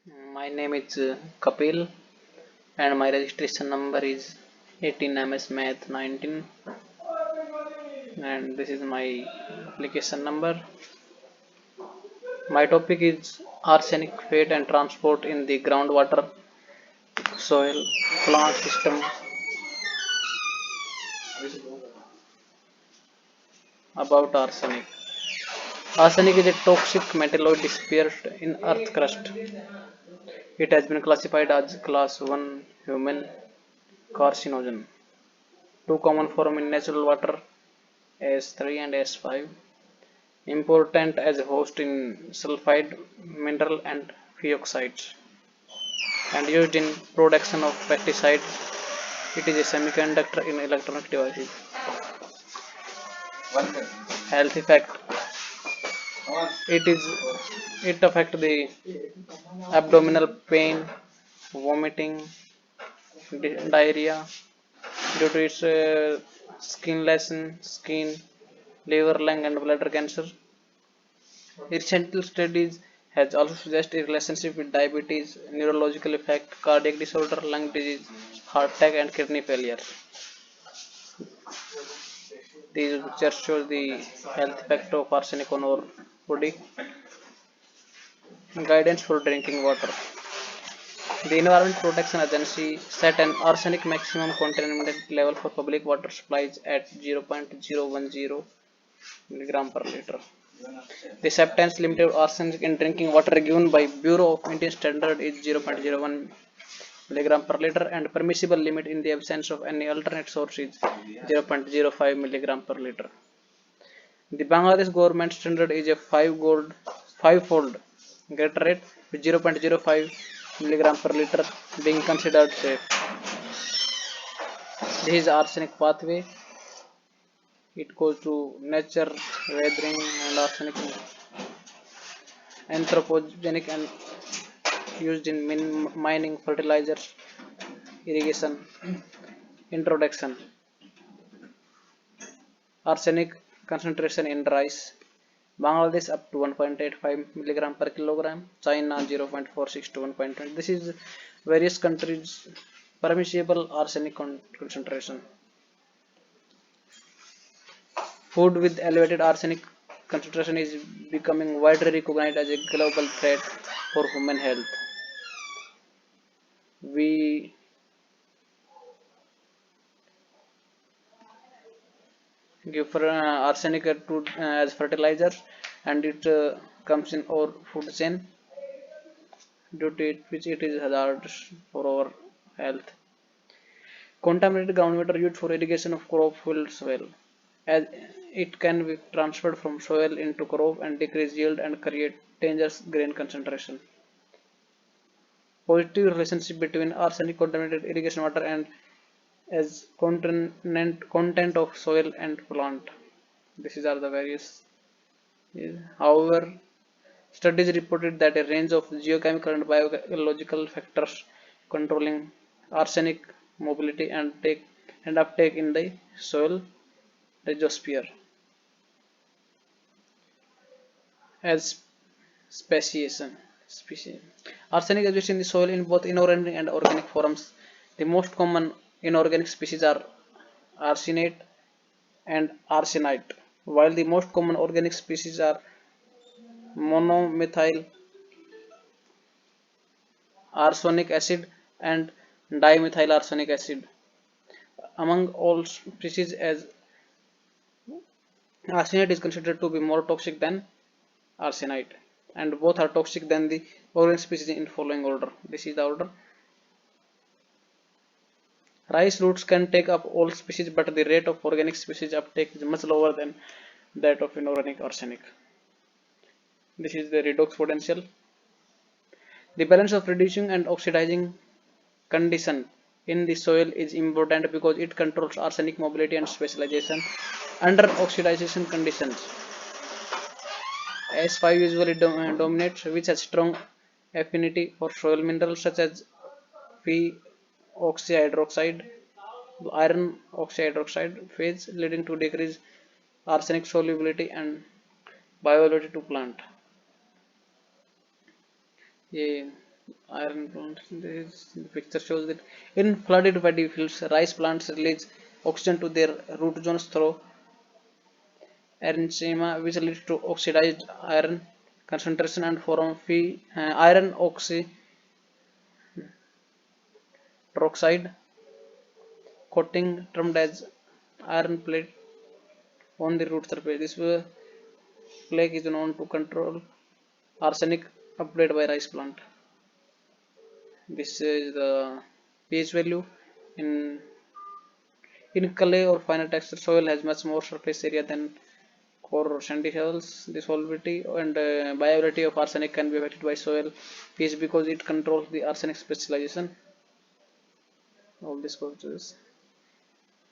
My name is Kapil and my registration number is 18MS Math 19 and this is my application number. My topic is arsenic fate and transport in the groundwater, soil, plant system. About arsenic. Arsenic is a toxic metalloid dispersed in earth crust. It has been classified as class 1 human carcinogen. Two common form in natural water, S3 and S5. Important as a host in sulfide, mineral and pheoxides, and used in production of pesticide. It is a semiconductor in electronic devices. Health effect. It is it affect the abdominal pain, vomiting, diarrhea due to its skin lesion, skin, liver, lung and bladder cancer. Recent studies has also suggested a relationship with diabetes, neurological effect, cardiac disorder, lung disease, heart attack, and kidney failure. These pictures show the health effect of arsenic on our body. Guidance for drinking water. The Environment Protection Agency set an arsenic maximum contaminant level for public water supplies at 0.010 mg per liter. The substance limit of arsenic in drinking water given by Bureau of Indian Standard is 0.01 mg per liter and permissible limit in the absence of any alternate source is 0.05 mg per liter. The Bangladesh government standard is a five-fold greater rate with 0.05 mg per liter being considered safe. This is arsenic pathway. It goes to nature, weathering and arsenic anthropogenic and used in mining, fertilizers, irrigation. Introduction. Arsenic concentration in rice. Bangladesh up to 1.85 mg per kilogram. China 0.46 to 1.20. This is various countries permissible arsenic concentration. Food with elevated arsenic concentration is becoming widely recognized as a global threat for human health. We give arsenic as fertilizers and it comes in our food chain due to it which it is hazardous for our health. Contaminated groundwater used for irrigation of crop fields soil, as it can be transferred from soil into crop and decrease yield and create dangerous grain concentration. Positive relationship between arsenic contaminated irrigation water and as content of soil and plant. These are the various. However, studies reported that a range of geochemical and biological factors controlling arsenic mobility and uptake in the soil rhizosphere as speciation. Species. Arsenic exists in the soil in both inorganic and organic forms. The most common inorganic species are arsenate and arsenite, while the most common organic species are monomethyl arsenic acid and dimethyl arsenic acid. Among all species, as arsenate is considered to be more toxic than arsenite, and both are toxic than the organic species in following order. This is the order. Rice roots can take up all species, but the rate of organic species uptake is much lower than that of inorganic arsenic. This is the redox potential. The balance of reducing and oxidizing condition in the soil is important because it controls arsenic mobility and specialization under oxidation conditions. S5 usually dominates, which has strong affinity for soil minerals such as P oxyhydroxide, iron oxyhydroxide phase, leading to decreased arsenic solubility and biology to plant. Iron plant. The picture shows that in flooded paddy fields, rice plants release oxygen to their root zones through erythema, which leads to oxidized iron concentration and form iron oxide coating termed as iron plate on the root surface. This plaque is known to control arsenic upgrade by rice plant. This is the pH value in clay or finer texture soil has much more surface area than core sandy soils. The solubility and viability of arsenic can be affected by soil pH because it controls the arsenic specialization. All this goes to this.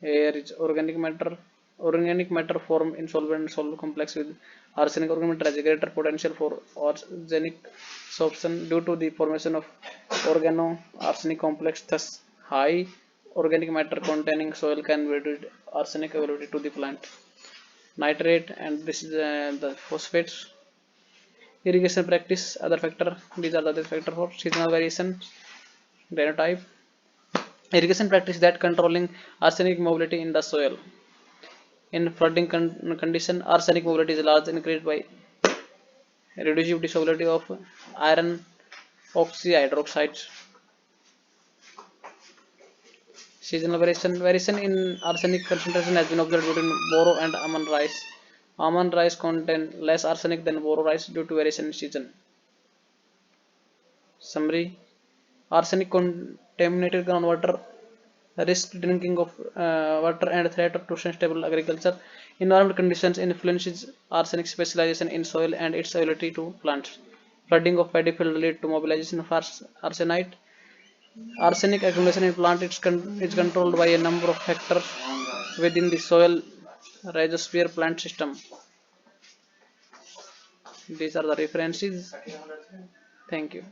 Here is organic matter. Organic matter form in solvent and soluble complex with arsenic. Organic matter has a greater potential for arsenic absorption due to the formation of organo-arsenic complex. Thus, high organic matter containing soil can reduce arsenic availability to the plant. Nitrate, and this is the phosphates. Irrigation practice, other factor. These are the other factor for seasonal variation, genotype. Irrigation practice that controlling arsenic mobility in the soil. In flooding condition, arsenic mobility is largely increased by reductive dissolubility of iron oxyhydroxides. Seasonal variation in arsenic concentration has been observed between Boro and almond rice. Almond rice contain less arsenic than Boro rice due to variation in season. Summary: arsenic contaminated groundwater, risk drinking of water and threat to sustainable agriculture. Environmental conditions influences arsenic specialization in soil and its ability to plants. Flooding of paddy field lead to mobilization of arsenite. Arsenic accumulation in plant is controlled by a number of factors within the soil rhizosphere plant system. These are the references. Thank you.